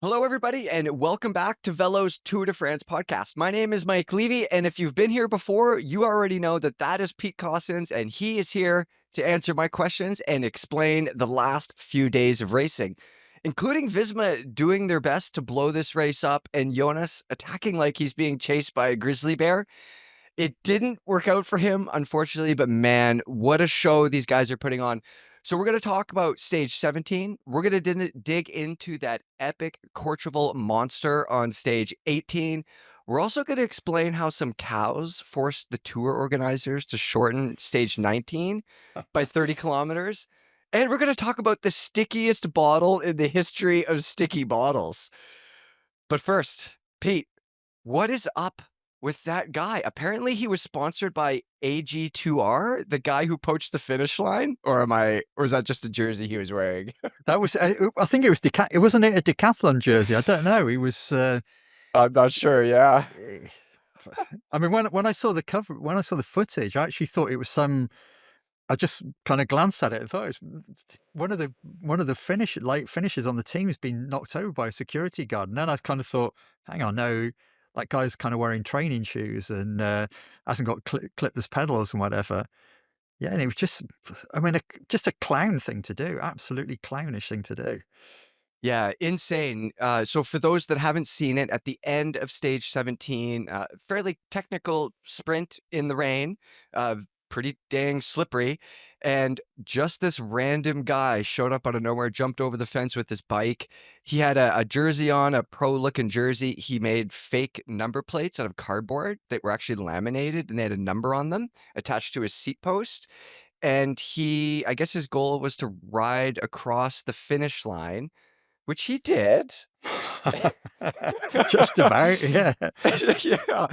Hello, everybody, and welcome back to Velo's Tour de France podcast. My name is Mike Levy, and if you've been here before, you already know that that is Pete Cossins, and he is here to answer my questions and explain the last few days of racing, including Visma doing their best to blow this race up and Jonas attacking like he's being chased by a grizzly bear. It didn't work out for him, unfortunately, but man, what a show these guys are putting on. So we're going to talk about stage 17. We're going to dig into that epic Courchevel monster on stage 18. We're also going to explain how some cows forced the tour organizers to shorten stage 19 by 30 kilometers. And we're going to talk about the stickiest bottle in the history of sticky bottles. But first, Pete, what is up with that guy? Apparently he was sponsored by AG2R, the guy who poached the finish line, or is that just a jersey he was wearing? That was, I think it was it wasn't it a decathlon jersey? I don't know. He was. I'm not sure. Yeah. I mean, when I saw the cover, when I saw the footage, I actually thought it was some. I just kind of glanced at it and thought it was one of the late finishers on the team has been knocked over by a security guard. And then I kind of thought, hang on, no, that guy's kind of wearing training shoes and hasn't got clipless pedals and whatever. Yeah, and it was just, I mean, just a clown thing to do. Absolutely clownish thing to do. Yeah, insane. So for those that haven't seen it, at the end of stage 17, fairly technical sprint in the rain, pretty dang slippery, and just this random guy showed up out of nowhere, jumped over the fence with his bike. He had a jersey on, a pro-looking jersey. He made fake number plates out of cardboard that were actually laminated, and they had a number on them attached to his seat post. And I guess his goal was to ride across the finish line, which he did. Just about, yeah. Yeah.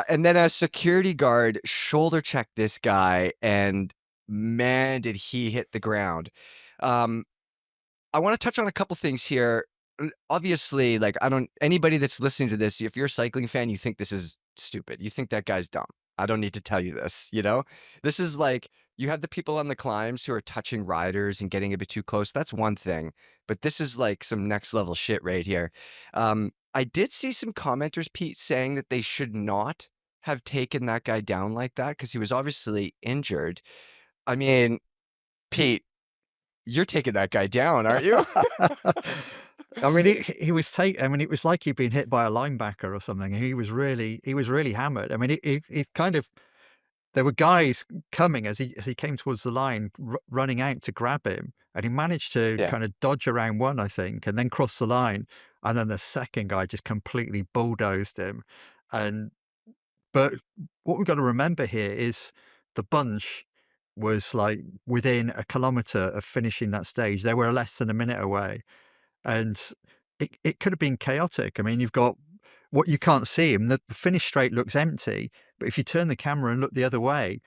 And then a security guard shoulder checked this guy, and man, did he hit the ground. I want to touch on a couple things here. Obviously, like, anybody that's listening to this, if you're a cycling fan, you think this is stupid. You think that guy's dumb. I don't need to tell you this, you know? This is like, you have the people on the climbs who are touching riders and getting a bit too close. That's one thing, but this is like some next level shit right here. I did see some commenters, Pete, saying that they should not have taken that guy down like that because he was obviously injured. I mean, Pete, you're taking that guy down, aren't you? I mean, he was I mean, it was like he'd been hit by a linebacker or something. He was really hammered. I mean, it kind of, there were guys coming as he came towards the line, running out to grab him, and he managed to Yeah. kind of dodge around one, I think, and then cross the line. And then the second guy just completely bulldozed him. But what we've got to remember here is the bunch was like within a kilometre of finishing that stage. They were less than a minute away. And it could have been chaotic. I mean, you've got what you can't see him. The finish straight looks empty, but if you turn the camera and look the other way,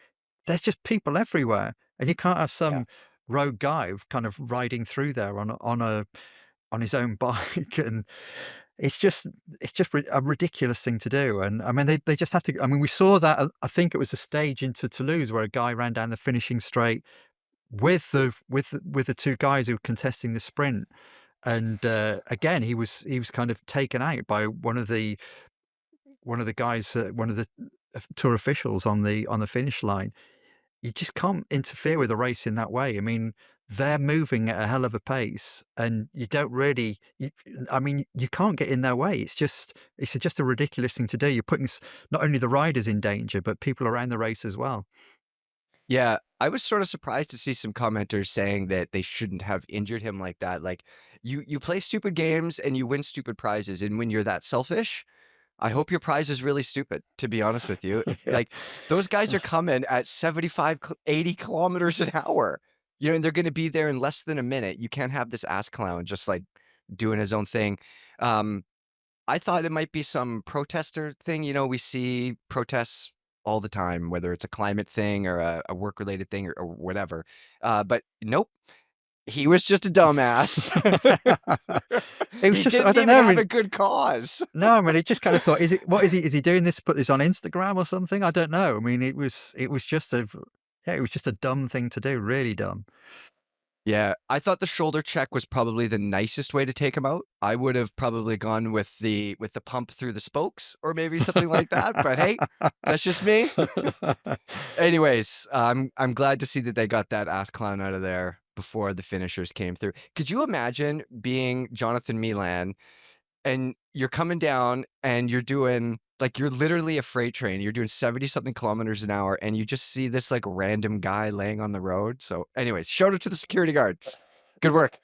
there's just people everywhere. And you can't have Yeah. some rogue guy kind of riding through there on his own bike. And it's just a ridiculous thing to do. And I mean, they just have to. I mean, we saw that. I think it was a stage into Toulouse where a guy ran down the finishing straight with the two guys who were contesting the sprint. And again, he was kind of taken out by one of the guys, one of the tour officials on the finish line. You just can't interfere with a race in that way. I mean, they're moving at a hell of a pace, and you don't really. I mean, you can't get in their way. It's just a ridiculous thing to do. You're putting not only the riders in danger, but people around the race as well. Yeah, I was sort of surprised to see some commenters saying that they shouldn't have injured him like that. Like, you play stupid games and you win stupid prizes, and when you're that selfish, I hope your prize is really stupid, to be honest with you. Yeah. Like, those guys are coming at 75, 80 kilometers an hour, and they're going to be there in less than a minute. You can't have this ass clown just like doing his own thing. Um, I thought it might be some protester thing. We see protests all the time, whether it's a climate thing or a work-related thing or whatever. But nope, he was just a dumbass. It was He just, I didn't don't even know. I have mean, a good cause. no, I mean, it just kind of thought, is he doing this to put this on Instagram or something? I don't know. I mean, it was just a dumb thing to do, really dumb. Yeah, I thought the shoulder check was probably the nicest way to take him out. I would have probably gone with the pump through the spokes or maybe something like that, but hey, that's just me. Anyways, I'm glad to see that they got that ass clown out of there before the finishers came through. Could you imagine being Jonathan Milan and you're coming down and you're doing like you're literally a freight train. You're doing 70 something kilometers an hour and you just see this like random guy laying on the road. So, anyways, shout out to the security guards. Good work.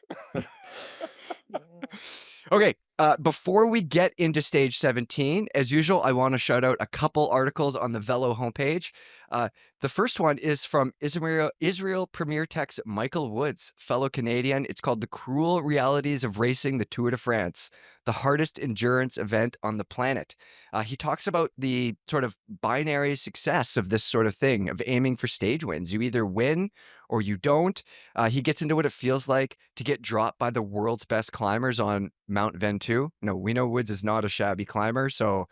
Okay, before we get into stage 17, as usual, I want to shout out a couple articles on the Velo homepage. The first one is from Israel Premier Tech's Michael Woods, fellow Canadian. It's called The Cruel Realities of Racing the Tour de France, the hardest endurance event on the planet. He talks about the sort of binary success of this sort of thing, of aiming for stage wins. You either win or you don't. He gets into what it feels like to get dropped by the world's best climbers on Mount Ventoux. No, we know Woods is not a shabby climber, so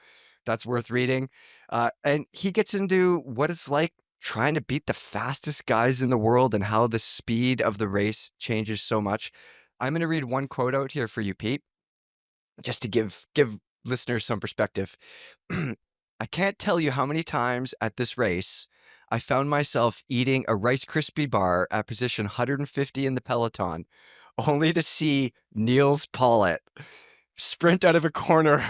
that's worth reading. And he gets into what it's like trying to beat the fastest guys in the world and how the speed of the race changes so much. I'm going to read one quote out here for you, Pete, just to give listeners some perspective. I can't tell you how many times at this race I found myself eating a Rice Krispie bar at position 150 in the peloton, only to see Niels Paulett sprint out of a corner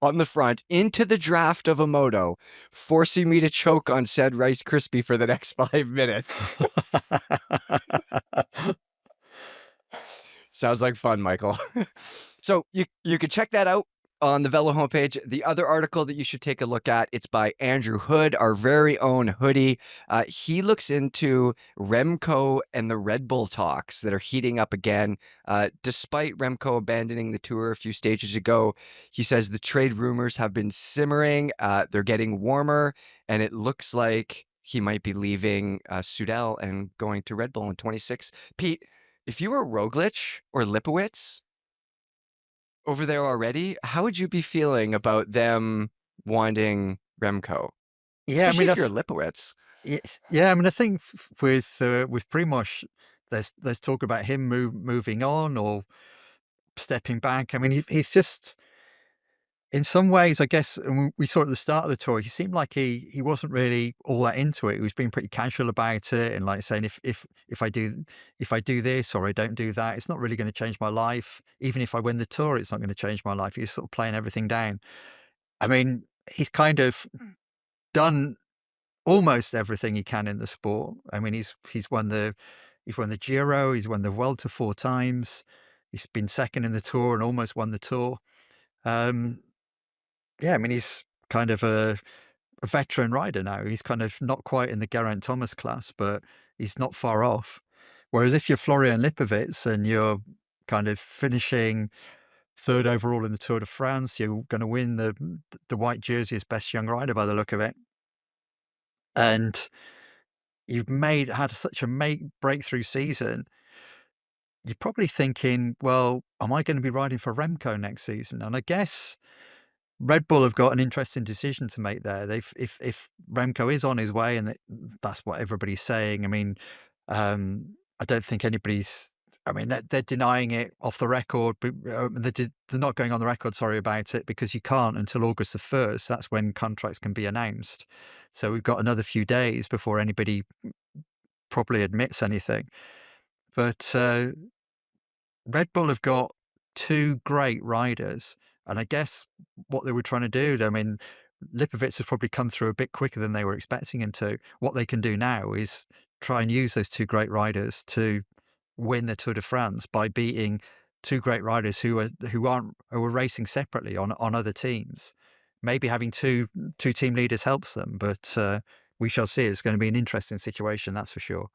on the front into the draft of a moto, forcing me to choke on said Rice Krispie for the next 5 minutes. Sounds like fun, Michael. So you could check that out on the Velo homepage. The other article that you should take a look at, it's by Andrew Hood, our very own Hoodie. He looks into Remco and the Red Bull talks that are heating up again. Despite Remco abandoning the tour a few stages ago, he says the trade rumors have been simmering. They're getting warmer, and it looks like he might be leaving Sudal and going to Red Bull in 26. Pete, if you were Roglic or Lipowitz over there already, how would you be feeling about them wanting Remco? Yeah, I Especially mean, if you're Lipowitz. yes, yeah, I mean, I think with Primož, there's talk about him moving on or stepping back. I mean, he's just in some ways, I guess, and we saw at the start of the tour, he seemed like he wasn't really all that into it. He was being pretty casual about it and like saying if I do this or I don't do that, it's not really going to change my life. Even if I win the tour, it's not going to change my life. He's sort of playing everything down. I mean, he's kind of done almost everything he can in the sport. I mean, he's won the Giro, he's won the Vuelta 4 times, he's been second in the Tour and almost won the Tour. Um, yeah, I mean, he's kind of a veteran rider now. He's kind of not quite in the Geraint Thomas class, but he's not far off. Whereas if you're Florian Lipovitz and you're kind of finishing third overall in the Tour de France, you're going to win the white jersey as best young rider by the look of it, and you've had such a breakthrough season. You're probably thinking, well, am I going to be riding for Remco next season? And I guess Red Bull have got an interesting decision to make there. If Remco is on his way, and that's what everybody's saying. I mean, I don't think anybody's. I mean, they're denying it off the record, but they're not going on the record. Sorry about it, because you can't until August the 1st. That's when contracts can be announced. So we've got another few days before anybody properly admits anything. But Red Bull have got two great riders, and I guess what they were trying to do, I mean, Lipovitz has probably come through a bit quicker than they were expecting him to. What they can do now is try and use those two great riders to win the Tour de France by beating two great riders who are racing separately on other teams. Maybe having two team leaders helps them, but we shall see. It's going to be an interesting situation, that's for sure.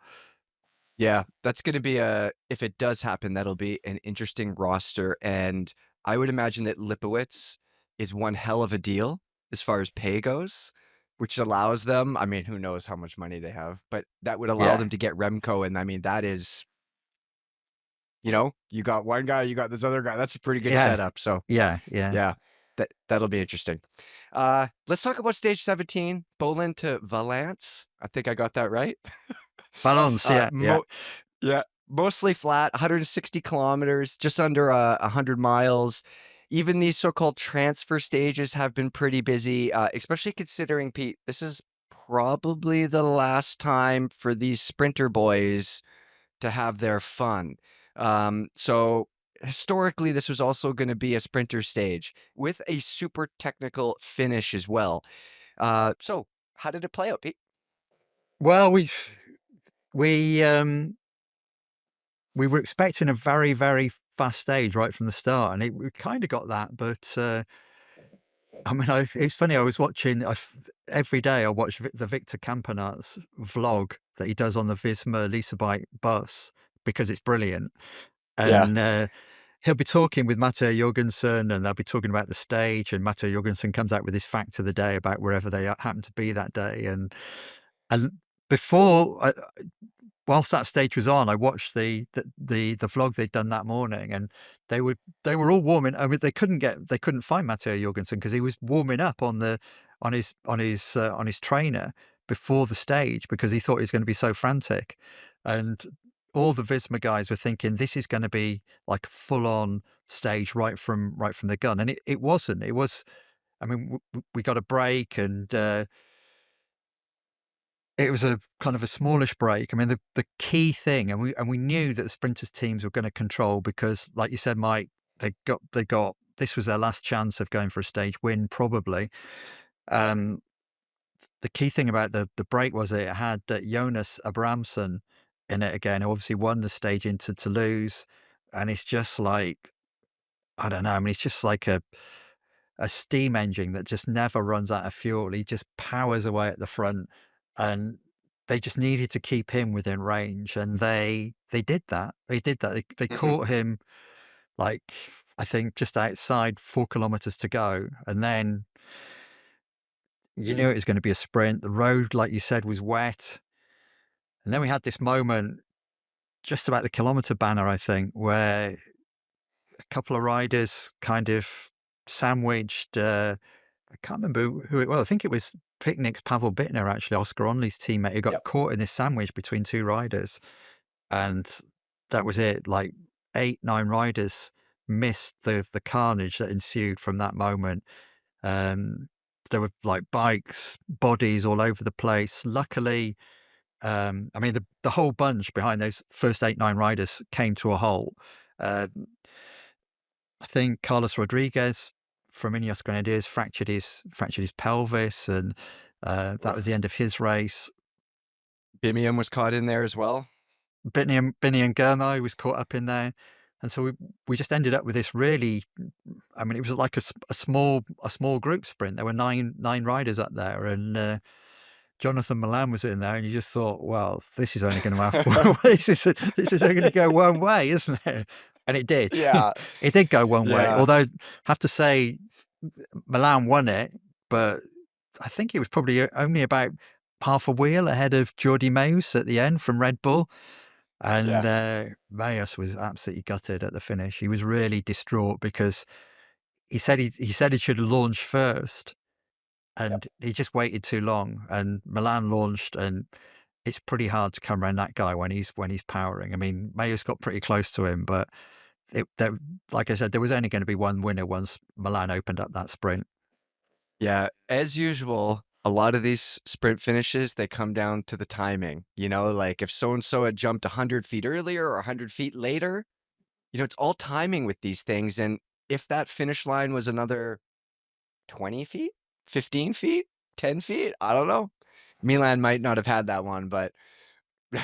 Yeah, that's going to be if it does happen, that'll be an interesting roster. And I would imagine that Lipowitz is one hell of a deal as far as pay goes, which allows them, I mean, who knows how much money they have, but that would allow Yeah, them to get Remco. And I mean, that is, you got one guy, you got this other guy. That's a pretty good yeah, setup. So yeah. yeah, that'll be interesting. Let's talk about stage 17, Bolin to Valence. I think I got that right. Balance, Uh, yeah, yeah. Mo yeah. mostly flat, 160 kilometers, just under 100 miles. Even these so-called transfer stages have been pretty busy, especially considering, Pete, this is probably the last time for these sprinter boys to have their fun. So historically, this was also going to be a sprinter stage with a super technical finish as well. So how did it play out, Pete? Well, we um we were expecting a very, very fast stage right from the start, and we kind of got that. But I mean, it's funny. I was watching every day. I watch the Victor Campenaerts vlog that he does on the Visma Lisa bike bus because it's brilliant. Yeah. And he'll be talking with Matteo Jorgensen, and they'll be talking about the stage. And Matteo Jorgensen comes out with his fact of the day about wherever they happen to be that day. And before whilst that stage was on, I watched the vlog they'd done that morning, and they were they were all warming. I mean, they couldn't find Matteo Jorgensen because he was warming up on his trainer before the stage because he thought he was going to be so frantic, and all the Visma guys were thinking this is going to be like a full on stage right from the gun, and it wasn't. It was. I mean, we got a break and. It was a kind of a smallish break. I mean, the key thing, and we knew that the sprinters teams were going to control because, like you said, Mike, they got this was their last chance of going for a stage win, probably. Um, the key thing about the break was it had Jonas Abramson in it again, who obviously won the stage into Toulouse, and it's just like I don't know. I mean, it's just like a steam engine that just never runs out of fuel. He just powers away at the front, and they just needed to keep him within range, and they did that. They did that. They Hmm. caught him like I think just outside 4 kilometers to go, and then you knew it was going to be a sprint. The road, like you said, was wet, and then we had this moment just about the kilometer banner, I think, where a couple of riders kind of sandwiched. I can't remember who it was. I think it was Picnic's Pavel Bittner, actually, Oscar Onley's teammate, who got Yep. caught in this sandwich between two riders. And that was it. Like 8, 9 riders missed the carnage that ensued from that moment. Um, there were like bikes, bodies all over the place. Luckily, I mean, the whole bunch behind those first 8, 9 riders came to a halt. Um, I think Carlos Rodriguez from Ineos Grenadiers fractured his pelvis, and that was Oof. the end of his race. Bimiam was caught in there as well. Binny and Germo was caught up in there, and so we just ended up with this really. I mean, it was like a small group sprint. There were nine riders up there, and Jonathan Milan was in there, and you just thought, well, this is only going to have four ways. This is only going to go one way, isn't it? And it did. Yeah. It did go one way. Yeah. Although, I have to say, Milan won it, but I think it was probably only about half a wheel ahead of Jordi Meus at the end from Red Bull. And Yeah. Meus was absolutely gutted at the finish. He was really distraught because he said he should have launched first, Yep. and he just waited too long. And Milan launched, and it's pretty hard to come around that guy when he's powering. I mean, Meus got pretty close to him, but there, like I said, there was only going to be one winner once Milan opened up that sprint. Yeah. As usual, a lot of these sprint finishes, they come down to the timing. Like if so and so had jumped 100 feet earlier or 100 feet later, it's all timing with these things. And if that finish line was another 20 feet, 15 feet, 10 feet, I don't know. Milan might not have had that one, but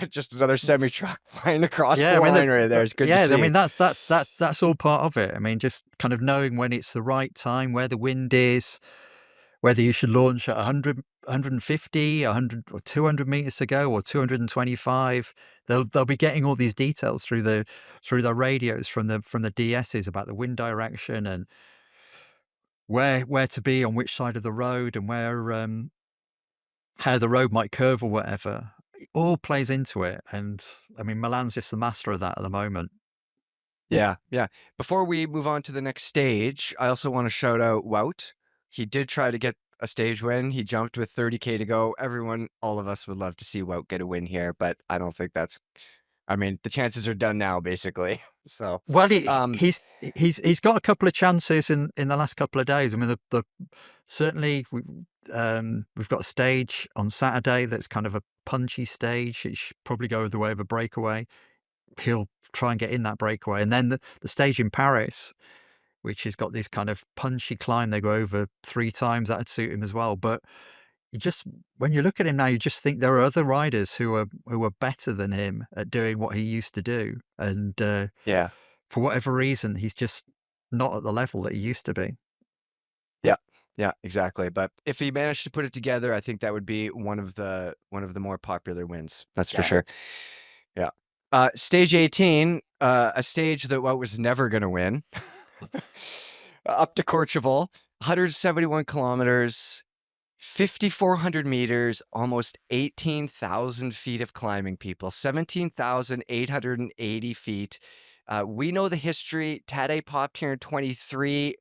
just another semi truck flying across the Yeah, I mean, line right there. It's good to yeah, I see. mean that's all part of it. I mean, just kind of knowing when it's the right time, where the wind is, whether you should launch at 100, 150, 100 or 200 meters to go or 225. They'll be getting all these details through their radios from the DSs about the wind direction and where to be on which side of the road and where how the road might curve or whatever. It all plays into it, and I mean Milan's just the master of that at the moment. Yeah, yeah. Before we move on to the next stage, I also want to shout out Wout. He did try to get a stage win. He jumped with 30K to go. Everyone, all of us would love to see Wout get a win here, but I don't think that's I mean, the chances are done now, basically. So, Well, um, he's got a couple of chances in the last couple of days. I mean, the certainly we've got a stage on Saturday that's kind of a punchy stage. It should probably go the way of a breakaway. He'll try and get in that breakaway, and then the stage in Paris, which has got this kind of punchy climb they go over 3 times, that'd suit him as well. But you just when you look at him now, you just think there are other riders who are better than him at doing what he used to do, and yeah, for whatever reason, he's just not at the level that he used to be. yeah, yeah, exactly. But if he managed to put it together, I think that would be one of the more popular wins. That's for Yeah. sure. Yeah. Stage 18, a stage that what was never going to win. Up to Courchevel, 171 kilometers, 5,400 meters, almost 18,000 feet of climbing, people, 17,880 feet. We know the history. Tadej popped here in 23.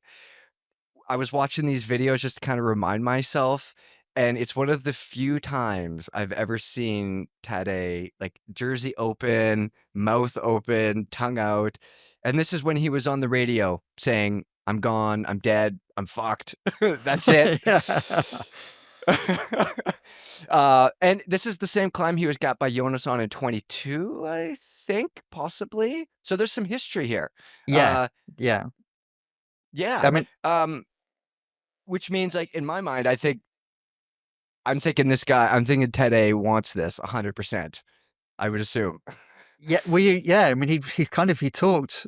I was watching these videos just to kind of remind myself, and it's one of the few times I've ever seen Tadej like jersey open, mouth open, tongue out. And this is when he was on the radio saying, "I'm gone, I'm dead, I'm fucked. That's it." Yeah. And this is the same climb he was got by Jonas on in 22, I think, possibly. So there's some history here. Yeah. Uh, Yeah. yeah. I mean, Um, which means like in my mind, I'm thinking this guy, I'm thinking Ted A wants this 100%. I would assume. yeah, yeah, I mean, he talked.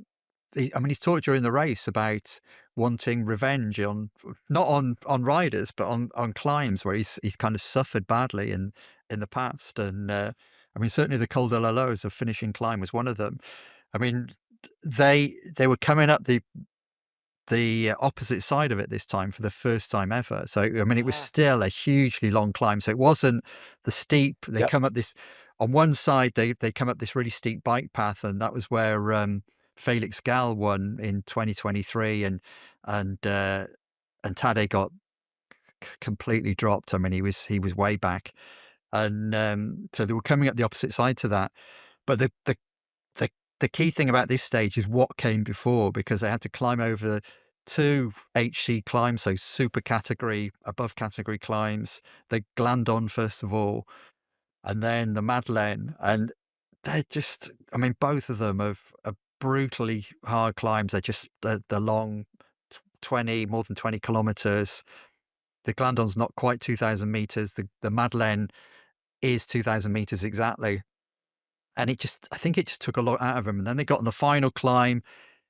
He's talked during the race about wanting revenge on not on riders, but on climbs where he's kind of suffered badly in the past. And I mean, certainly the Col de la Loze, a finishing climb, was one of them. I mean, they were coming up the opposite side of it this time for the first time ever. So, I mean, it was Ah, still a hugely long climb. So it wasn't the steep. They yep, come up this on one side. They come up this really steep bike path, and that was where Felix Gall won in 2023, and and Tadej got completely dropped. I mean, he was way back, and so they were coming up the opposite side to that. But the the key thing about this stage is what came before, because they had to climb over 2 HC climbs, so super category, above category climbs. The Glandon first of all, and then the Madeleine, and they're just, I mean, both of them are brutally hard climbs. They're just the long 20, more than 20 kilometers. The Glandon's not quite 2,000 meters. The Madeleine is 2,000 meters exactly. And I think it just took a lot out of them. And then they got on the final climb.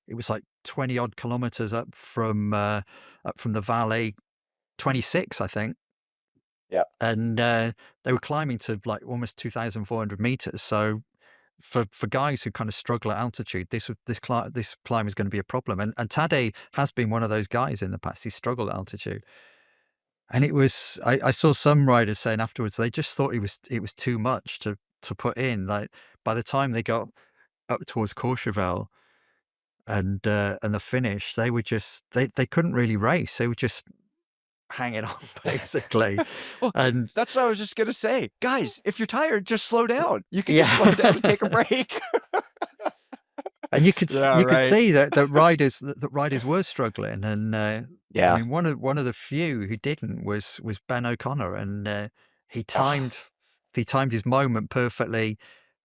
It was like 20 odd kilometers up from the valley, 26, I think. yep, And they were climbing to like almost 2,400 meters. So for guys who kind of struggle at altitude, this climb is going to be a problem. And Tadej has been one of those guys in the past. He struggled at altitude. And I saw some riders saying afterwards they just thought it was too much to put in. Like by the time they got up towards Courchevel and the finish, they were just they couldn't really race. They were just hanging on basically. well, And that's what I was just gonna say. Guys, if you're tired, just slow down. You can just slow down and take a yeah. break. And Yeah, you could right. see that riders were struggling, and I Yeah. mean one of the few who didn't was Ben O'Connor, and he Ah, timed he timed his moment perfectly.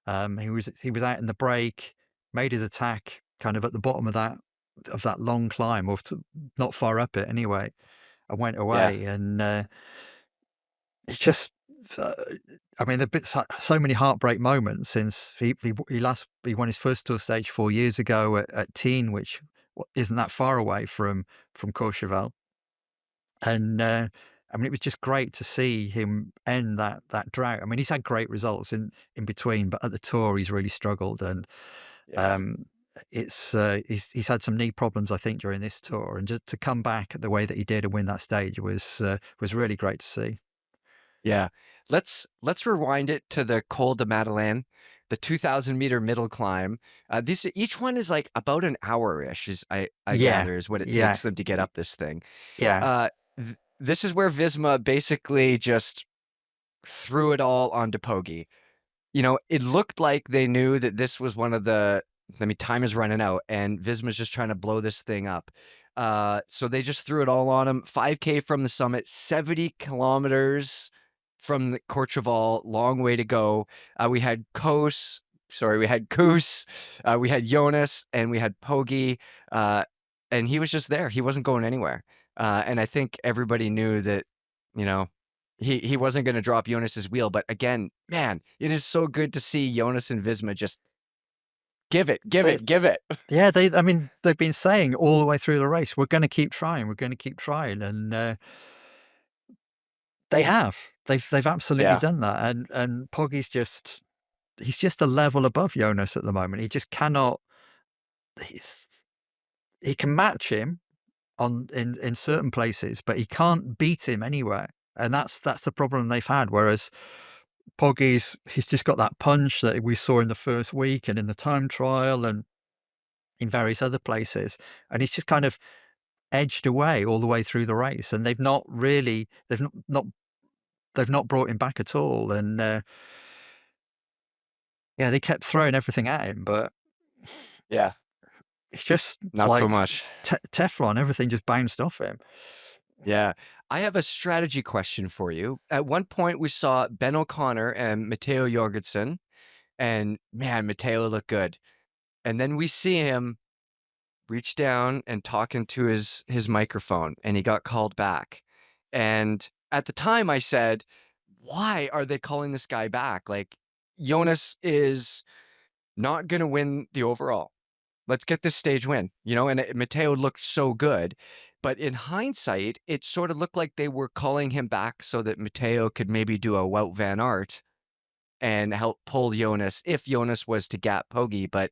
He was out in the break, made his attack kind of at the bottom of that long climb, not far up it anyway, and went yeah. away. And it's just, uh, I mean, there've been so many heartbreak moments since he won his first tour stage 4 years ago at Teen, which isn't that far away from Courchevel. And I mean, it was just great to see him end that drought. I mean, he's had great results in between, but at the tour he's really struggled, and Yeah. um, he's had some knee problems, I think, during this tour, and just to come back the way that he did and win that stage was really great to see. Yeah. Let's rewind it to the Col de Madeleine, the 2,000-meter middle climb. These each one is like about an hour-ish, is I Yeah, gather is what it yeah, takes them to get y- up this thing. yeah, Uh, this is where Visma basically just threw it all onto Poggi. it looked like they knew that this was one of the I mean, time is running out, and Visma's just trying to blow this thing up. So they just threw it all on him. 5K from the summit, 70 kilometers from the Courchevel, long way to go. We had we had Koos, we had Jonas, and we had Pogi, and he was just there. He wasn't going anywhere. And I think everybody knew that, you know, he wasn't going to drop Jonas's wheel. But again, man, it is so good to see Jonas and Visma just give it, give They it, give it. Yeah, I mean, they've been saying all the way through the race, "We're gonna keep trying, we're gonna keep trying," and, they have. They've absolutely Yeah, done that, and Poggy's he's just a level above Jonas at the moment. He just cannot he he can match him in certain places, but he can't beat him anywhere, and that's the problem they've had, whereas he's just got that punch that we saw in the first week and in the time trial and in various other places, and he's just kind of edged away all the way through the race, and they've not brought him back at all, and, yeah, they kept throwing everything at him, but yeah, it's just not so like much. Teflon, everything just bounced off him. Yeah. I have a strategy question for you. At one point, we saw Ben O'Connor and Matteo Jorgensen, and man, Matteo looked good. And then we see him reach down and talk into his microphone, and he got called back. And at the time, I said, "Why are they calling this guy back? Like, Jonas is not going to win the overall. Let's get this stage win," and Matteo looked so good. But in hindsight, it sort of looked like they were calling him back so that Matteo could maybe do a Wout van Aert and help pull Jonas if Jonas was to gap Poggi, but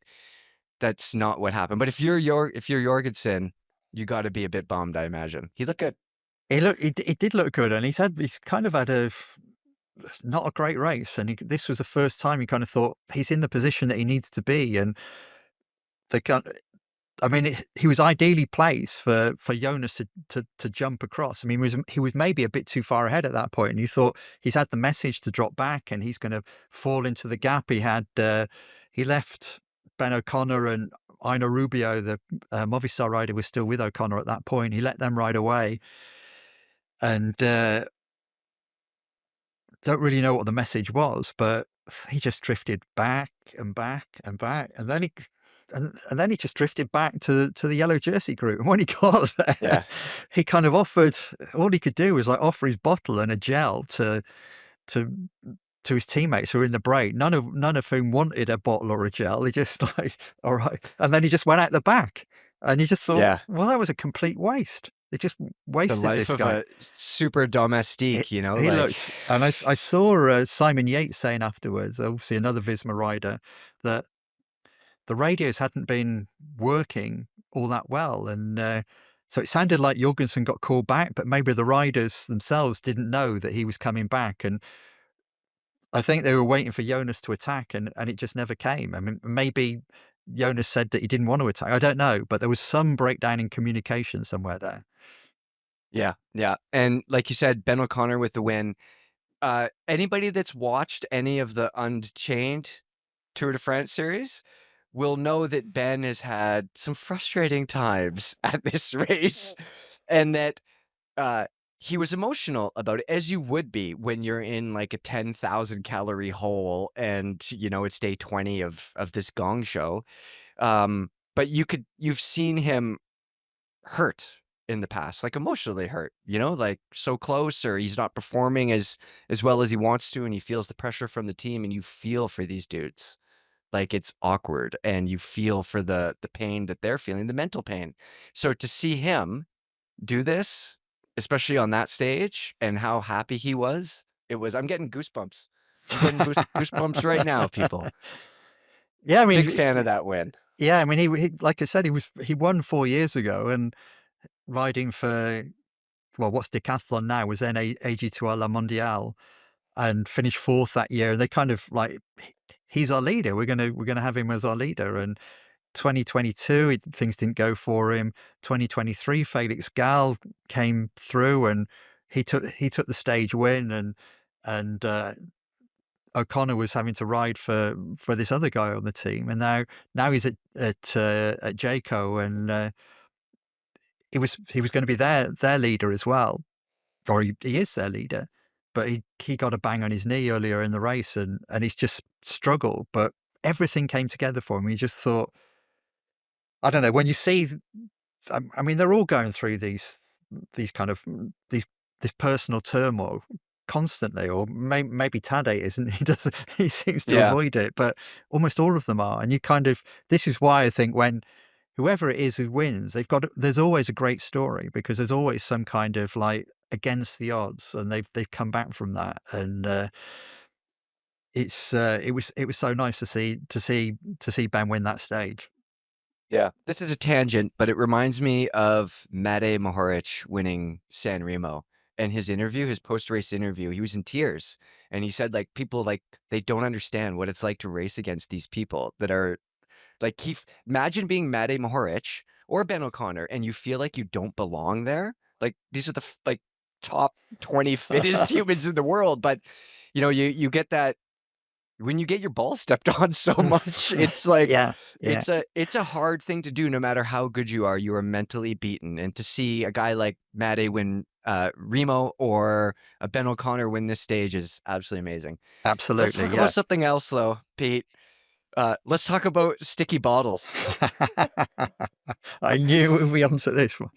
that's not what happened. But if you're Jorgensen, you got to be a bit bummed, I imagine. He looked good. He did look good, and he's kind of had not a great race, and this was the first time he kind of thought he's in the position that he needs to be, and they can I mean, he was ideally placed for Jonas to jump across. I mean, he was maybe a bit too far ahead at that point, and you thought he's had the message to drop back, and he's going to fall into the gap. He left Ben O'Connor and Ina Rubio, the Movistar rider, was still with O'Connor at that point. He let them ride away, and don't really know what the message was, but he just drifted back and back and back, and then he just drifted back to the yellow jersey group. And when he got there, Yeah. he kind of offered all he could do was like offer his bottle and a gel to to his teammates who were in the break. None of whom wanted a bottle or a gel. They just like, all right, and then he just went out the back, and you just thought, Yeah. well, that was a complete waste. They just The wasted life this of guy. a super domestique, He like, looked, and I saw Simon Yates saying afterwards, obviously another Visma rider, that the radios hadn't been working all that well, and so it sounded like Jorgensen got called back, but maybe the riders themselves didn't know that he was coming back, and I think they were waiting for Jonas to attack, and it just never came. I mean, maybe Jonas said that he didn't want to attack. I don't know, but there was some breakdown in communication somewhere there. yeah, yeah. And like you said, Ben O'Connor with the win. Anybody that's watched any of the Unchained Tour de France series will know that Ben has had some frustrating times at this race, and that uh, he was emotional about it, as you would be when you're in like a 10,000 calorie hole and it's day 20 of this gong show. But you've seen him hurt in the past, like emotionally hurt, like so close, or he's not performing as well as he wants to, and he feels the pressure from the team, and you feel for these dudes. Like, it's awkward, and you feel for the pain that they're feeling, the mental pain. So to see him do this, especially on that stage, and how happy he was, I'm getting goosebumps. I'm getting goosebumps right now, people. Yeah, I mean, Big fan of that win. yeah, I mean, he like I said, he won 4 years ago, and riding for, well, what's decathlon now, was then AG2R La Mondiale, and finished fourth that year. And they kind of like, he's our leader. We're gonna have him as our leader. And 2022, things didn't go for him. 2023, Felix Gall came through, and he took the stage win, and O'Connor was having to ride for this other guy on the team, and now he's at Jayco, and he was going to be their leader as well, or he is their leader, but he got a bang on his knee earlier in the race, and he's just struggled, but everything came together for him. He just thought, I don't know, when you see, I mean, they're all going through these kind of these this personal turmoil constantly, or maybe Tadej isn't. He doesn't. He seems to Yeah. avoid it, but almost all of them are. And you kind of, this is why I think when whoever it is who wins, there's always a great story, because there's always some kind of like against the odds, and they've come back from that, and it was so nice to see Ben win that stage. Yeah. This is a tangent, but it reminds me of Mate Mohoric winning San Remo and his interview, his post-race interview. He was in tears, and he said like people like they don't understand what it's like to race against these people that are like imagine being Mate Mohoric or Ben O'Connor and you feel like you don't belong there. Like these are the like top 20 fittest humans in the world, but you get that when you get your ball stepped on so much, it's like Yeah, yeah, it's a hard thing to do no matter how good you are. You are mentally beaten. And to see a guy like Mate win Remo or a Ben O'Connor win this stage is absolutely amazing. Let's absolutely, talk about yeah. something else though, Pete. Let's talk about sticky bottles. I knew it would be onto this one.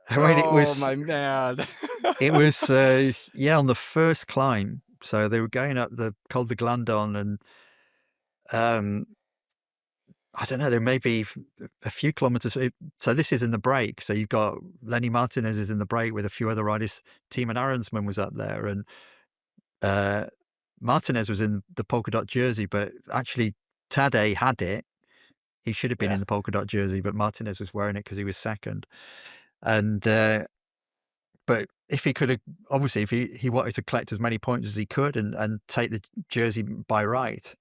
I mean, it Oh was my man. it was yeah, on the first climb. So they were going up the Col de Glandon, and um, I don't know, there may be a few kilometers. So this is in the break. So you've got Lenny Martinez is in the break with a few other riders. Thymen Arensman was up there, and uh, Martinez was in the polka dot jersey, but actually Tadej had it. He should have been Yeah. in the polka dot jersey, but Martinez was wearing it because he was second. And but if he could have, obviously, if he wanted to collect as many points as he could, and take the jersey by right,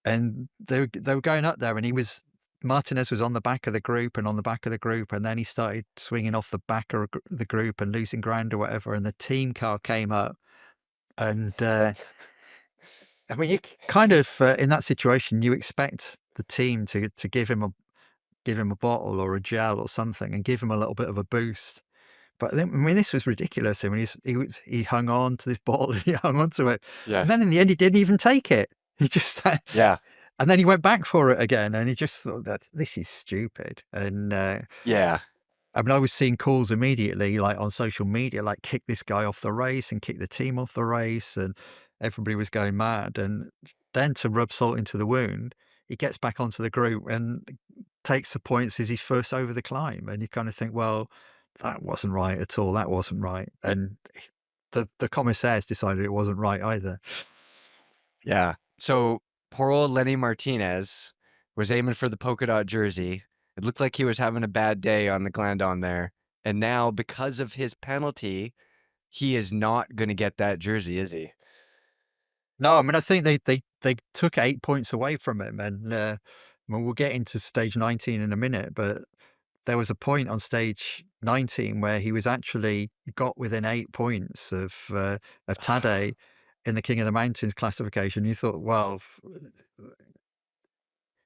and they were going up there, and Martinez was on the back of the group and on the back of the group, and then he started swinging off the back of the group and losing ground or whatever, and the team car came up, and I mean, you kind of in that situation, you expect the team to give him a bottle or a gel or something, and give him a little bit of a boost. But then, I mean, this was ridiculous. I mean, he hung on to this bottle, he hung on to it, Yeah. and then in the end, he didn't even take it. He just Yeah. and then he went back for it again, and he just thought that this is stupid. And Yeah. I mean, I was seeing calls immediately, like on social media, like kick this guy off the race and kick the team off the race, and everybody was going mad. And then to rub salt into the wound, he gets back onto the group and takes the points as he's first over the climb, and you kind of think, well, that wasn't right at all. That wasn't right, and the commissaires decided it wasn't right either. Yeah. So poor old Lenny Martinez was aiming for the polka dot jersey. It looked like he was having a bad day on the Glandon there. And now, because of his penalty, he is not going to get that jersey, is he? No, I mean, I think they took 8 points away from him, and well, we'll get into stage 19 in a minute, but there was a point on stage 19 where he was actually got within 8 points of Tadej in the King of the Mountains classification. You thought, well,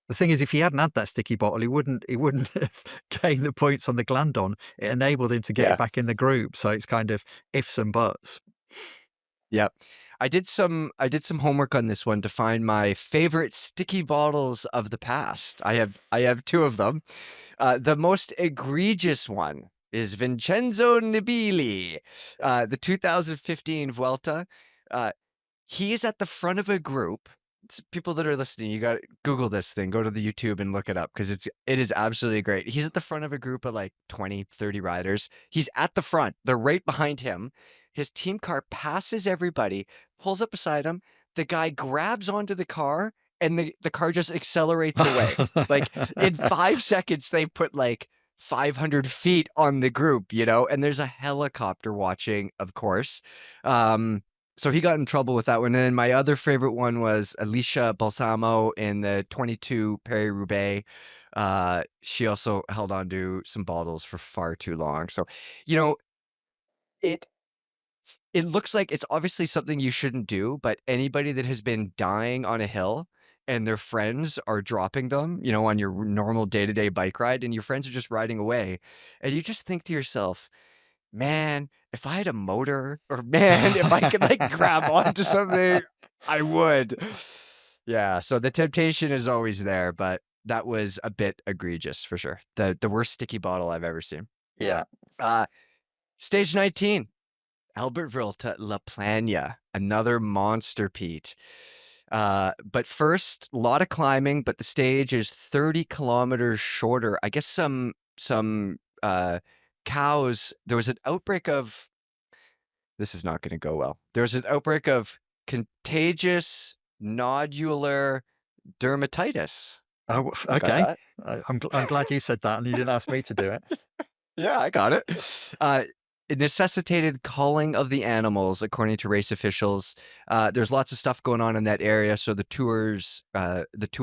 the thing is, if he hadn't had that sticky bottle, he wouldn't have gained the points on the Glandon. It enabled him to get Yeah. back in the group. So it's kind of ifs and buts. Yep. I did some homework on this one to find my favorite sticky bottles of the past. I have two of them. The most egregious one is Vincenzo Nibali, the 2015 Vuelta. Uh, he is at the front of a group. People that are listening, you got to Google this thing, go to the YouTube and look it up because it is absolutely great. He's at the front of a group of like 20, 30 riders. He's at the front. They're right behind him. His team car passes everybody, pulls up beside him. The guy grabs onto the car and the car just accelerates away. Like in 5 seconds, they put like 500 feet on the group, and there's a helicopter watching, of course. So he got in trouble with that one. And then my other favorite one was Alicia Balsamo in the 22 Paris-Roubaix. She also held on to some bottles for far too long. So, you know, it It looks like it's obviously something you shouldn't do, but anybody that has been dying on a hill and their friends are dropping them, on your normal day-to-day bike ride, and your friends are just riding away, and you just think to yourself, "Man, if I had a motor," or, "Man, if I could, like, grab onto something, I would." Yeah, so the temptation is always there, but that was a bit egregious for sure. The worst sticky bottle I've ever seen. Yeah. Uh, Stage 19. Albertville to La Plana, another monster, Pete. But first, a lot of climbing, but the stage is 30 kilometers shorter. I guess some cows. There was an outbreak of. This is not going to go well. There was an outbreek of contagious nodular dermatitis. Oh, Got okay. that? I'm glad you said that and you didn't ask me to do it. Yeah, I got it. Uh, it necessitated culling of the animals, according to race officials. There's lots of stuff going on in that area, so the tour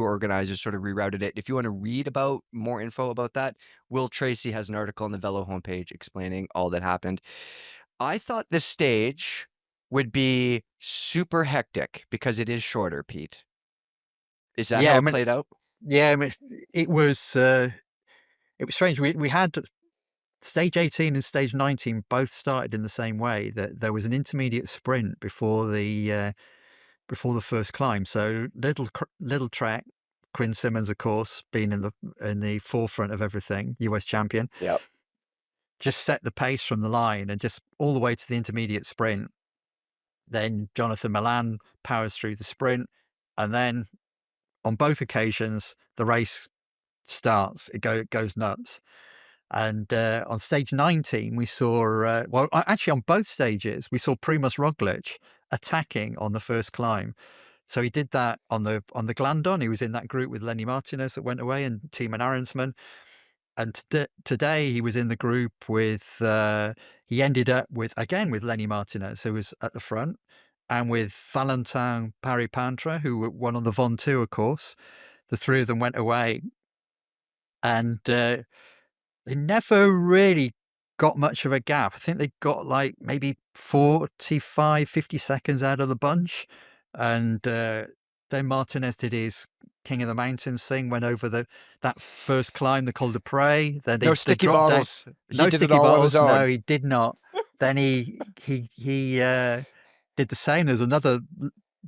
organizers sort of rerouted it. If you want to read about more info about that, Will Tracy has an article on the Velo homepage explaining all that happened. I thought this stage would be super hectic because it is shorter, Pete. Is that Yeah, how I it mean, played out? yeah, I mean, it was uh, it was strange. We had stage 18 and stage 19 both started in the same way. That there was an intermediate sprint before the first climb. So little track. Quinn Simmons, of course, being in the forefront of everything, US champion, Yep. just set the pace from the line and just all the way to the intermediate sprint. Then Jonathan Milan powers through the sprint, and then on both occasions the race starts. It goes nuts. And on stage 19, we saw, actually on both stages, we saw Primoz Roglic attacking on the first climb. So he did that on the Glandon. He was in that group with Lenny Martinez that went away and Thymen Arensman. And today he was in the group with, he ended up with Lenny Martinez, who was at the front, and with Valentin Pari-Pantra, who won on the Ventoux, of course. The three of them went away. And they never really got much of a gap. I think they got like maybe 45, 50 seconds out of the bunch. And then Martinez did his King of the Mountains thing, went over that first climb, the Col de Pré. Then No they sticky dropped down. bottles. He No did it sticky all on his bottles. No, own. he did not. Then he did the same. There's another,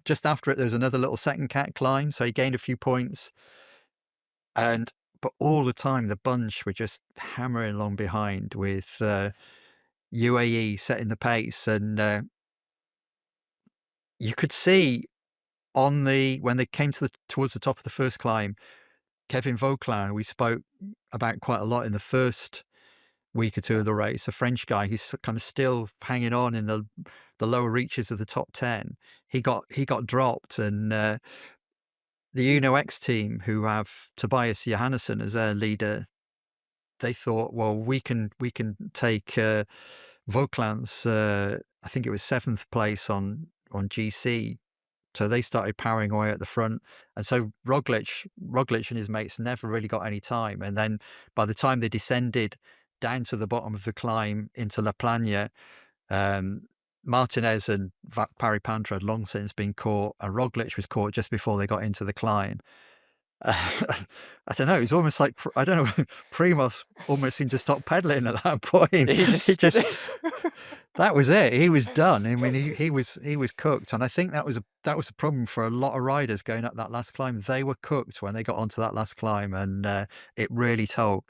just after it, there's another little second cat climb. So he gained a few points. But all the time, the bunch were just hammering along behind with UAE setting the pace, and you could see when they came towards the top of the first climb, Kevin Vauclin, we spoke about quite a lot in the first week or two of the race, a French guy who's kind of still hanging on in the lower reaches of the top 10. He got dropped, and the Uno X team, who have Tobias Johannesson as their leader, they thought, well, we can take Vauclin's, I think it was 7th place on GC. So they started powering away at the front. And so Roglic and his mates never really got any time. And then by the time they descended down to the bottom of the climb into La Plana, um, Martinez and Pari-Pantra had long since been caught, and Roglic was caught just before they got into the climb. I don't know. It's almost like, I don't know. Primoz almost seemed to stop pedaling at that point. He He just just that was it. He was done. I mean, he was cooked, and I think that was a problem for a lot of riders going up that last climb. They were cooked when they got onto that last climb, and it really told.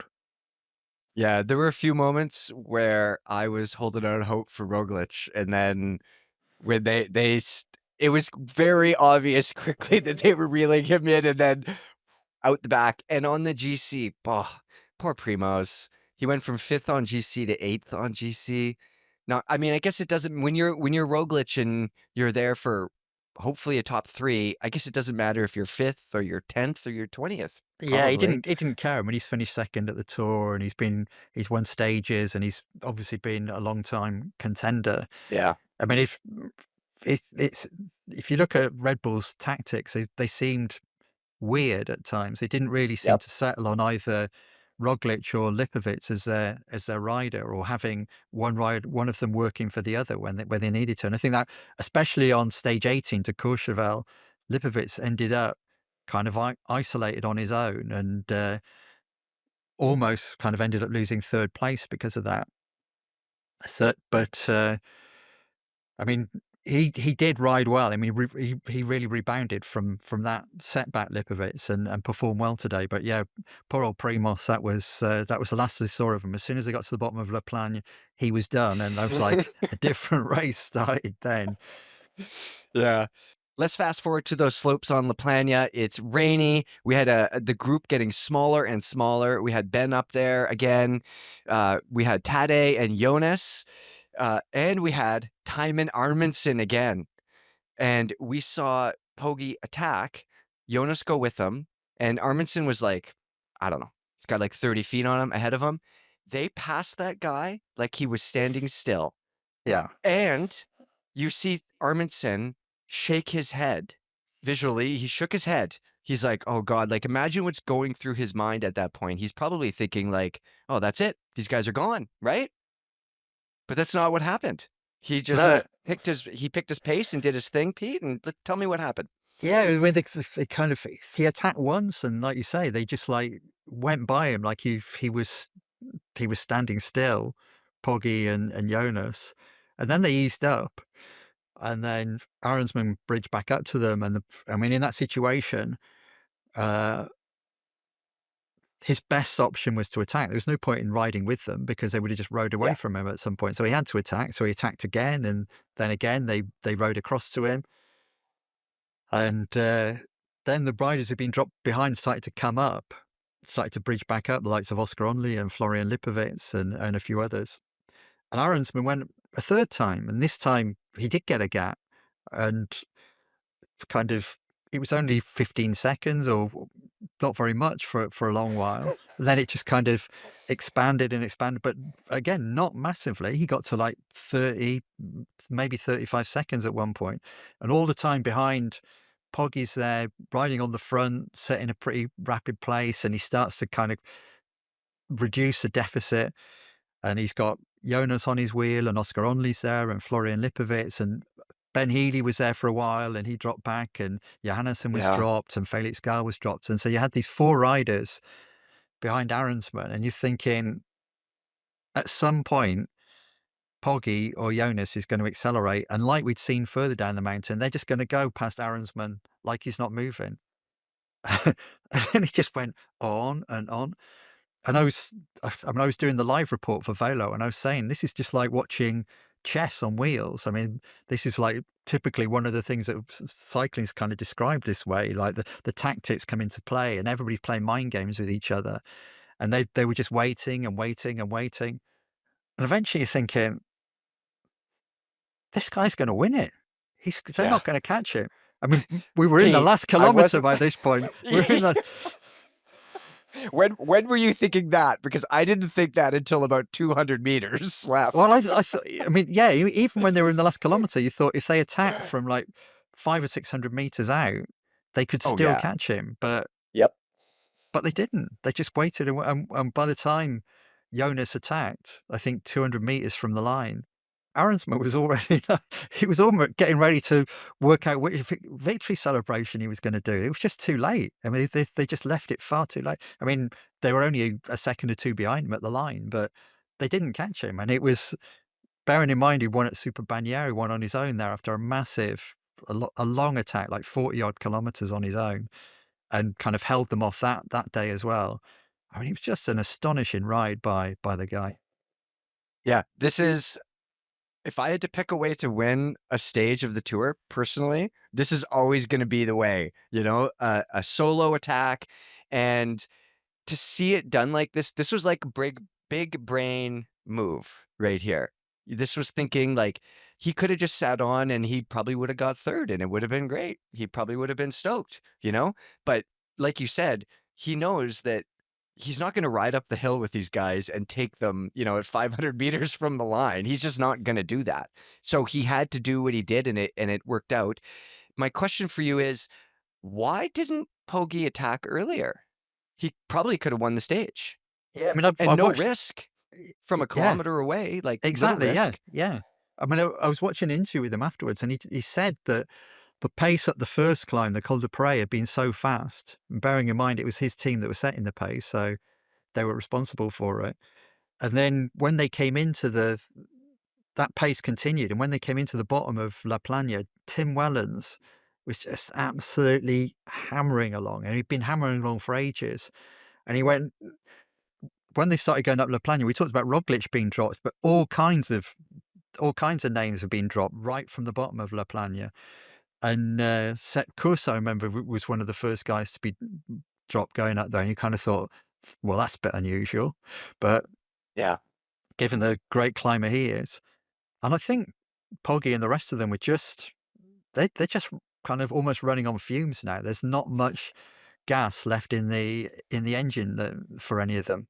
Yeah, there were a few moments where I was holding out hope for Roglic, and then when it was very obvious quickly that they were reeling him in, and then out the back. And on the GC, poor Primoz. He went from 5th on GC to 8th on GC. Not, I mean, I guess it doesn't when you're Roglic and you're there for hopefully a top 3. I guess it doesn't matter if you're 5th or you're 10th or you're 20th. Yeah, he Probably. didn't care. I mean, he's finished second at the Tour, and he's won stages, and he's obviously been a long time contender. Yeah. I mean, it's if you look at Red Bull's tactics, they seemed weird at times. They didn't really seem Yep. to settle on either Roglic or Lipovic as their rider, or having one of them working for the other when they needed to. And I think that, especially on stage 18 to Courchevel, Lipovic ended up kind of isolated on his own, and almost kind of ended up losing third place because of that. So, but I mean, he did ride well. I mean, he really rebounded from that setback, Lipovic, and performed well today. But yeah, poor old Primos, that was the last I saw of him. As soon as they got to the bottom of La Plagne, he was done, and I was like, a different race started then. Yeah. Let's fast forward to those slopes on La Plana. It's rainy. We had the group getting smaller and smaller. We had Ben up there again. We had Tade and Jonas. And we had Thymen Arensman again. And we saw Pogi attack, Jonas go with him, and Armenson was like, I don't know, he's got like 30 feet on him ahead of him. They passed that guy like he was standing still. Yeah. And you see Armenson shake his head. Visually, he shook his head. He's like, oh God, like imagine what's going through his mind at that point. He's probably thinking like, oh, that's it. These guys are gone, right? But that's not what happened. He No. just picked his pace and did his thing, Pete, and tell me what happened. Yeah, I mean, they kind of he attacked once, and like you say, they just like went by him like he was standing still, Poggy and Jonas, and then they eased up, and then Arensman bridged back up to them, and I mean, in that situation, uh, his best option was to attack. There was no point in riding with them because they would have just rode away Yeah. from him at some point. So he had to attack. So he attacked again, and then again they rode across to him, and then the riders who'd been dropped behind started to come up, started to bridge back up, the likes of Oscar Onley and Florian Lipovic and a few others. And Arensman went a third time, and this time he did get a gap, and kind of it was only 15 seconds or not very much for a long while. Then it just kind of expanded and expanded, but again, not massively. He got to like 30, maybe 35 seconds at one point, and all the time behind, Poggy's there riding on the front, setting a pretty rapid pace, and he starts to kind of reduce the deficit. And he's got Jonas on his wheel, and Oscar Onley's there, and Florian Lipovic, and Ben Healy was there for a while, and he dropped back, and Johannesson was Yeah. dropped, and Felix Gall was dropped. And so you had these four riders behind Arensman, and you're thinking, at some point, Poggy or Jonas is going to accelerate, and like we'd seen further down the mountain, they're just going to go past Arensman like he's not moving. And then he just went on and on. And I mean, I was doing the live report for Velo, and I was saying, this is just like watching chess on wheels. I mean, this is like typically one of the things that cycling's kind of described this way, like the tactics come into play, and everybody's playing mind games with each other. And they were just waiting and waiting and waiting. And eventually you're thinking, this guy's going to win it. They're Yeah. not going to catch him. I mean, we were in the Pete, last I kilometer wasn't by this point. We're in the, when were you thinking that? Because I didn't think that until about 200 meters left. well, I thought, I mean, yeah, even when they were in the last kilometer, you thought if they attacked from like 500 or 600 meters out, they could Oh still yeah. catch him. Yep. But they didn't. They just waited, and by the time Jonas attacked, I think 200 meters from the line, Arensman was already he was almost getting ready to work out which victory celebration he was going to do. It was just too late. I mean, they just left it far too late. I mean, they were only a second or two behind him at the line, but they didn't catch him. And it was, bearing in mind he won at Super Bagnères, won on his own there after a massive, a long attack, like 40 odd kilometers on his own, and kind of held them off that day as well. I mean, it was just an astonishing ride by the guy. Yeah. This is, if I had to pick a way to win a stage of the tour, personally, this is always going to be the way, a solo attack. And to see it done like this was like a big brain move right here. This was thinking like he could have just sat on and he probably would have got third and it would have been great. He probably would have been stoked, But like you said, he knows that he's not going to ride up the hill with these guys and take them, at 500 meters from the line. He's just not going to do that. So he had to do what he did, and it worked out. My question for you is, why didn't Poggi attack earlier? He probably could have won the stage. Yeah, I mean, and I've no watched. risk from a Yeah, kilometer away, like little exactly. Yeah, risk. yeah. I mean, I was watching an interview with him afterwards, and he said that the pace at the first climb, the Col de Pare, had been so fast. And bearing in mind it was his team that was setting the pace, so they were responsible for it. And then when they came into that pace continued, and when they came into the bottom of La Plana, Tim Wellens was just absolutely hammering along, and he'd been hammering along for ages. And he went when they started going up La Plana, we talked about Roglic being dropped, but all kinds of names have been dropped right from the bottom of La Plana. And Set Course, I remember, was one of the first guys to be dropped going up there, and you kind of thought, well, that's a bit unusual, but Yeah. given the great climber he is, and I think Poggy and the rest of them were just they're just kind of almost running on fumes now. There's not much gas left in the engine for any of them.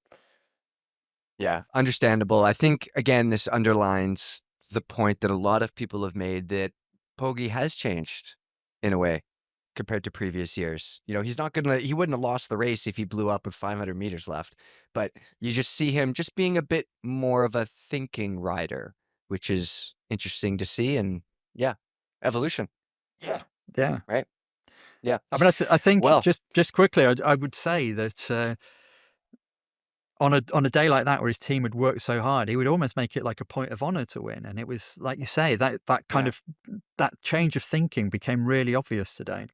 Yeah, understandable. I think again, this underlines the point that a lot of people have made that Poggi has changed in a way compared to previous years. You know, he wouldn't have lost the race if he blew up with 500 meters left, but you just see him just being a bit more of a thinking rider, which is interesting to see. And yeah, evolution, Yeah. Yeah. right? Yeah. I mean, I think Well, just quickly, I would say that on a day like that where his team had worked so hard, he would almost make it like a point of honor to win. And it was like you say, that kind yeah. of that change of thinking became really obvious today.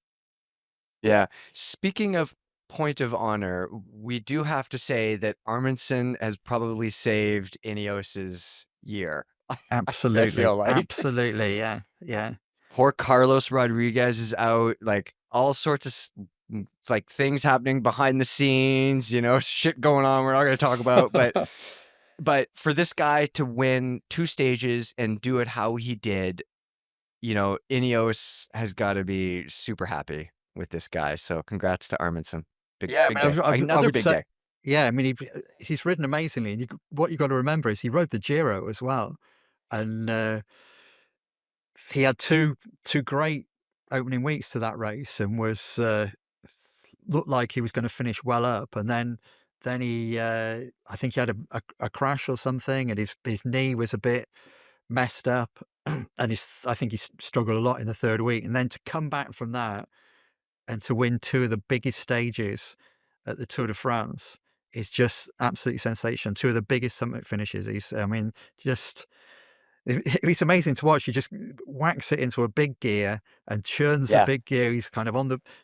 Yeah. Speaking of point of honor, we do have to say that Armandson has probably saved Ineos's year. I Absolutely, feel like absolutely, yeah, yeah. poor Carlos Rodriguez is out, like all sorts of like things happening behind the scenes, shit going on we're not going to talk about, but for this guy to win two stages and do it how he did, Ineos has got to be super happy with this guy. So congrats to Armandson. Big Yeah, big I mean, day. I Another would big say, day. yeah, I mean, he's ridden amazingly, and what you got to remember is he rode the Giro as well, and he had two great opening weeks to that race, and was looked like he was going to finish well up, and then he, I think he had a crash or something, and his knee was a bit messed up, and I think he struggled a lot in the third week, and then to come back from that and to win two of the biggest stages at the Tour de France is just absolutely sensational. Two of the biggest summit finishes. I mean, just it's amazing to watch. He just whacks it into a big gear and churns the Yeah. big gear. He's kind of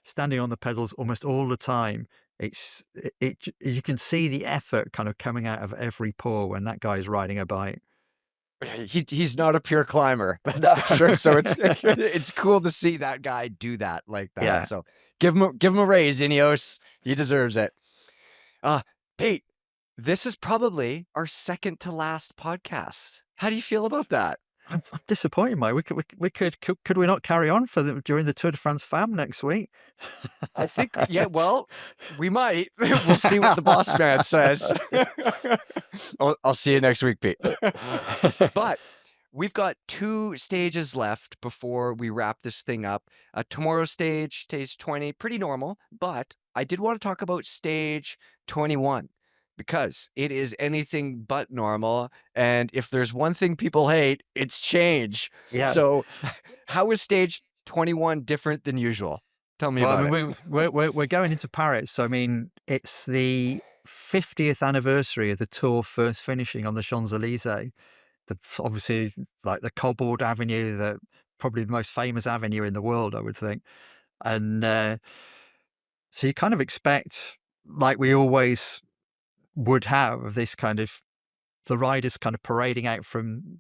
standing on the pedals almost all the time. You can see the effort kind of coming out of every pore when that guy is riding a bike. He's not a pure climber, that's No. for sure. So it's cool to see that guy do that like that. Yeah. So give him a raise, Ineos. He deserves it. Uh, Pete, this is probably our second to last podcast. How do you feel about that? I'm disappointed, mate. Could we not carry on during the Tour de France fam next week? I think, yeah, well, we might. We'll see what the boss man says. I'll see you next week, Pete. But we've got two stages left before we wrap this thing up. Tomorrow's stage 20, pretty normal, but I did want to talk about stage 21 because it is anything but normal. And if there's one thing people hate, it's change. Yeah. So, how is stage 21 different than usual? Tell me Well, I about it. mean, we're going into Paris, so I mean, it's the 50th anniversary of the Tour first finishing on the Champs Elysees. Obviously, like the cobbled avenue, probably the most famous avenue in the world, I would think. And so you kind of expect, like we always would have, this kind of the riders kind of parading out from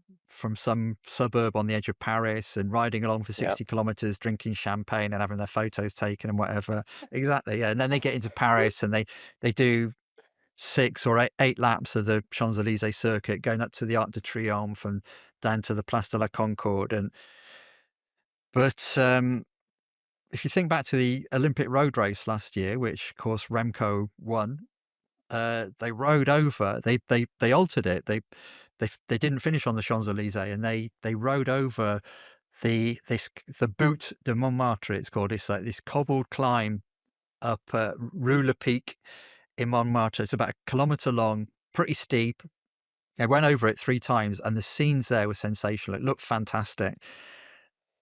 some suburb on the edge of Paris and riding along for Yeah. 60 kilometers, drinking champagne and having their photos taken and whatever. Exactly. Yeah. And then they get into Paris and they do six or eight laps of the Champs-Élysées circuit, going up to the Arc de Triomphe and down to the Place de la Concorde. But if you think back to the Olympic road race last year, which of course Remco won, they rode over. They altered it. They didn't finish on the Champs Elysees, and they rode over the Butte de Montmartre. It's called. It's like this cobbled climb up Rue Le Pic in Montmartre. It's about a kilometre long, pretty steep. I went over it 3 times, and the scenes there were sensational. It looked fantastic.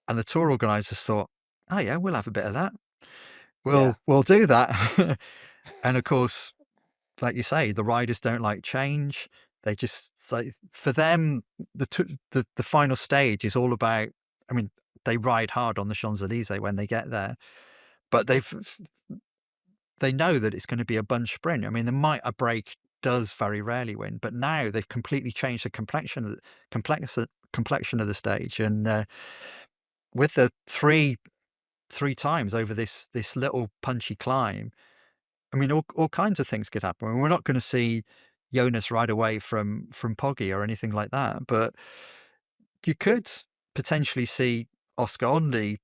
And the tour organisers thought, "Oh, yeah, we'll have a bit of that. Yeah. We'll do that." And of course, like you say, the riders don't like change. They just like for them, the final stage is all about. I mean, they ride hard on the Champs-Élysées when they get there, but they know that it's going to be a bunch sprint. I mean, a break does very rarely win, but now they've completely changed the complexion of the stage, and with the three times over this little punchy climb. I mean, all kinds of things could happen. I mean, we're not going to see Jonas ride away from Poggy or anything like that, but you could potentially see Oscar Onley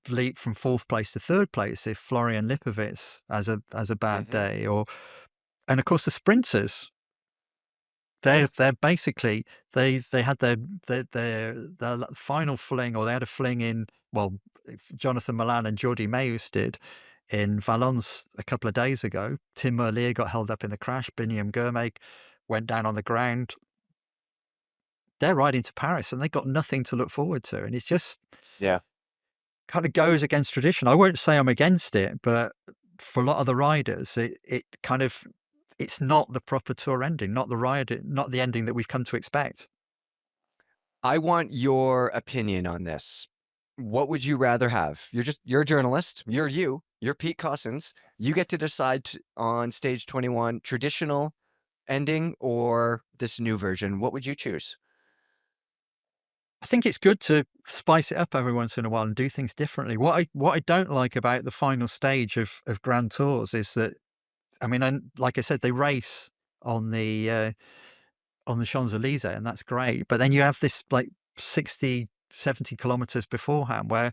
leap from 4th place to 3rd place if Florian Lipovitz has a bad day. And of course the sprinters, they're basically they had their final fling, or they had a fling in, well, Jonathan Milan and Jordi Meus did in Valence a couple of days ago. Tim Merlier got held up in the crash. Biniam Girmay went down on the ground. They're riding to Paris and they got nothing to look forward to, and it's just Yeah. kind of goes against tradition. I won't say I'm against it, but for a lot of the riders, it kind of, it's not the proper tour ending, not the ending that we've come to expect. I want your opinion on this. What would you rather have? You're a journalist. You're Pete Cossins. You get to decide on stage 21, traditional ending or this new version. What would you choose? I think it's good to spice it up every once in a while and do things differently. What I don't like about the final stage of Grand Tours is that, I mean, like I said, they race on the Champs-Élysées, and that's great. But then you have this like 60, 70 kilometers beforehand where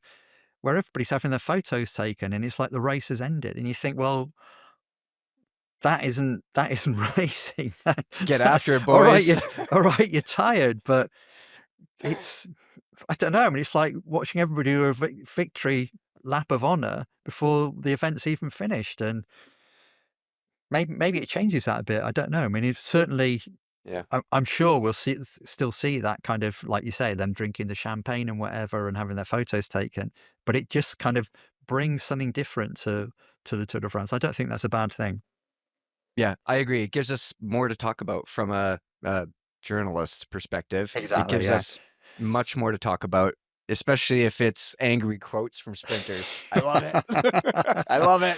everybody's having their photos taken, and it's like the race has ended, and you think, well, that isn't racing. Get after it, All right, boys. you're tired, but it's, I don't know. I mean, it's like watching everybody do a victory lap of honor before the event's even finished, and maybe it changes that a bit. I don't know. I mean, it's certainly. Yeah. I'm sure we'll still see that kind of, like you say, them drinking the champagne and whatever and having their photos taken. But it just kind of brings something different to the Tour de France. I don't think that's a bad thing. Yeah, I agree. It gives us more to talk about from a journalist's perspective. It Exactly, gives yeah. us much more to talk about, especially if it's angry quotes from sprinters. I love it. I love it.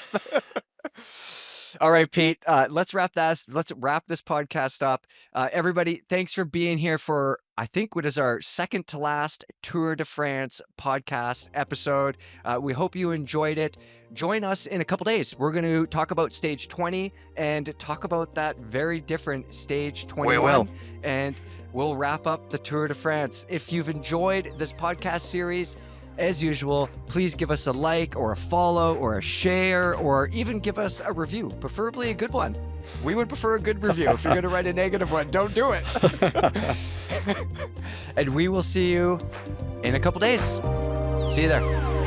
All right, Pete, let's wrap this podcast up. Everybody, thanks for being here for, I think, what is our second to last Tour de France podcast episode. We hope you enjoyed it. Join us in a couple days. We're going to talk about stage 20 and talk about that very different stage 21. We will. And we'll wrap up the Tour de France. If you've enjoyed this podcast series, as usual, please give us a like or a follow or a share, or even give us a review, preferably a good one. We would prefer a good review. If you're going to write a negative one, don't do it. And we will see you in a couple days. See you there.